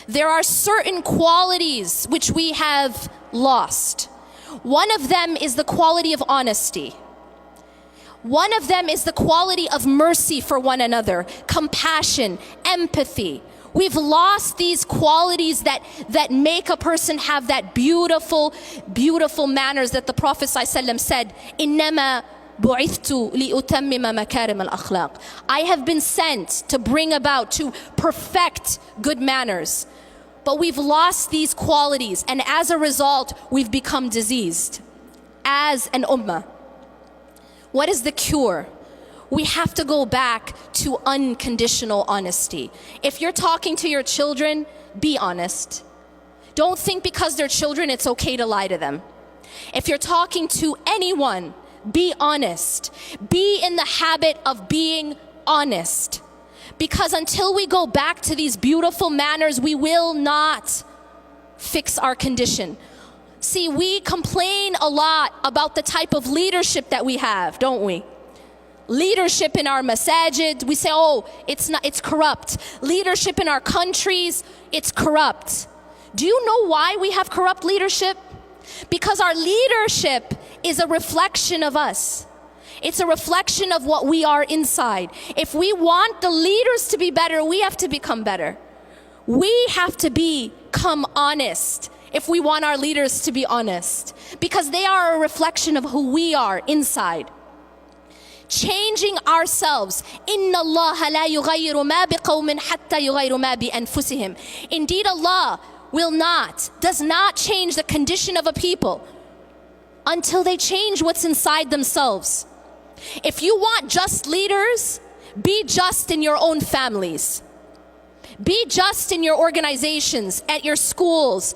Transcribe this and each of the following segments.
There are certain qualities which we have lost. One of them is the quality of honesty. One of them is the quality of mercy for one another, compassion, empathy. We've lost these qualities that make a person have that beautiful, beautiful manners that the Prophet ﷺ said, إِنَّمَا بُعِثْتُ لِأُتَمِّمَ مَكَارِمَ الْأَخْلَاقِ. I have been sent to bring about, to perfect good manners. But we've lost these qualities, and as a result, we've become diseased as an ummah. What is the cure? We have to go back to unconditional honesty. If you're talking to your children, be honest. Don't think because they're children it's okay to lie to them. If you're talking to anyone, be honest. Be in the habit of being honest. Because until we go back to these beautiful manners, we will not fix our condition. See, we complain a lot about the type of leadership that we have, don't we? Leadership in our masajid, we say, oh, it's corrupt. Leadership in our countries, it's corrupt. Do you know why we have corrupt leadership? Because our leadership is a reflection of us. It's a reflection of what we are inside. If we want the leaders to be better, we have to become better. We have to become honest if we want our leaders to be honest, because they are a reflection of who we are inside. Changing ourselves. إِنَّ اللَّهَ لَا يُغَيِّرُ مَا بِقَوْمٍ حَتَّى يُغَيِّرُ مَا بِأَنفُسِهِمْ. Indeed, Allah does not change the condition of a people until they change what's inside themselves. If you want just leaders, be just in your own families. Be just in your organizations, at your schools,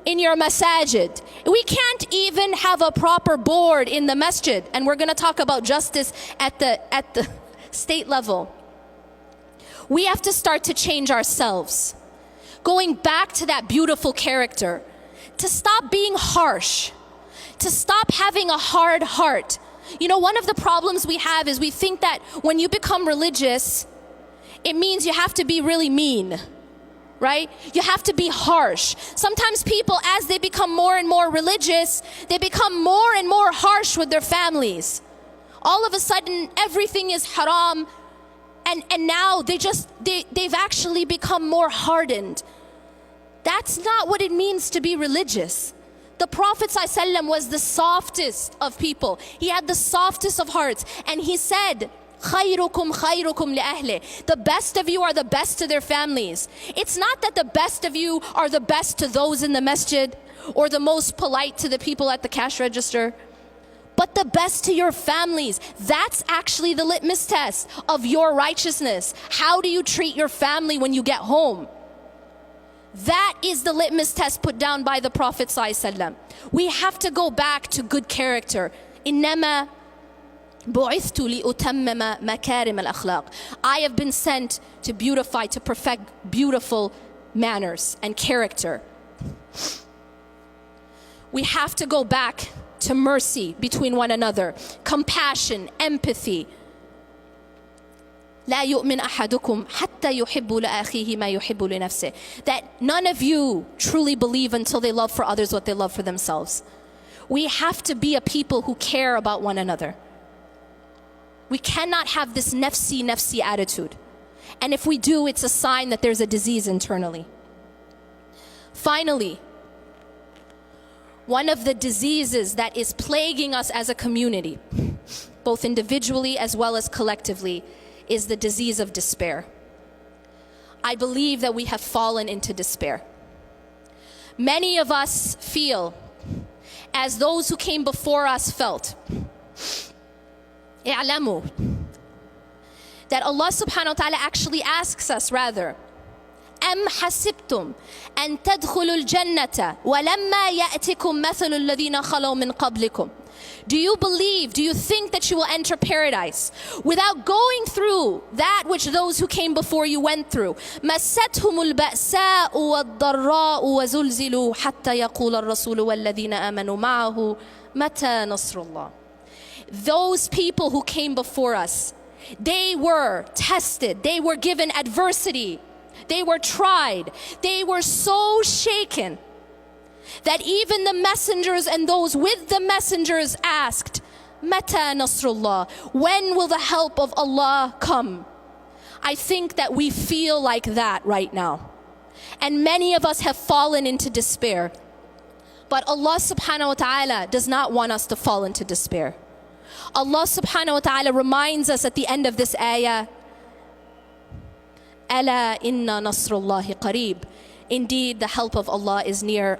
in your masajid. We can't even have a proper board in the masjid, and we're going to talk about justice at the state level. We have to start to change ourselves, going back to that beautiful character, to stop being harsh, to stop having a hard heart. You know, one of the problems we have is we think that when you become religious, it means you have to be really mean. Right? You have to be harsh. Sometimes people, as they become more and more religious, they become more and more harsh with their families. All of a sudden, everything is haram, and now they've actually become more hardened. That's not what it means to be religious. The Prophet ﷺ was the softest of people. He had the softest of hearts, and he said, خَيْرُكُمْ خَيْرُكُمْ لِأَهْلِ. The best of you are the best to their families. It's not that the best of you are the best to those in the masjid or the most polite to the people at the cash register, but the best to your families. That's actually the litmus test of your righteousness. How do you treat your family when you get home? That is the litmus test put down by the Prophet ﷺ. We have to go back to good character. إِنَّمَا بُعِثْتُ لِأُتَمِّمَ مَكَارِمَ الْأَخْلَاقِ. I have been sent to beautify, to perfect beautiful manners and character. We have to go back to mercy between one another, compassion, empathy. لا يؤمن أحدكم حتى يحب لأخيه ما يحب لنفسه. That none of you truly believe until they love for others what they love for themselves. We have to be a people who care about one another. We cannot have this nafsi attitude. And if we do, it's a sign that there's a disease internally. Finally, one of the diseases that is plaguing us as a community, both individually as well as collectively, is the disease of despair. I believe that we have fallen into despair. Many of us feel as those who came before us felt. اعلموا that Allah subhanahu wa ta'ala actually asks us rather, أم حسبتم أن تدخلوا الجنة ولما يأتكم مثل الذين خلوا من قبلكم. Do you believe, do you think that you will enter paradise without going through that which those who came before you went through? مستهم البأساء والضراء وزلزلوا حتى يقول الرسول والذين آمنوا معه متى نصر الله. Those people who came before us, they were tested, they were given adversity, They were tried. They were so shaken that even the messengers and those with the messengers asked, Mata Nasrullah, when will the help of Allah come? I think that we feel like that right now. And many of us have fallen into despair. But Allah subhanahu wa ta'ala does not want us to fall into despair. Allah subhanahu wa ta'ala reminds us at the end of this ayah, Ala inna nasrullahi qareeb. Indeed, the help of Allah is near.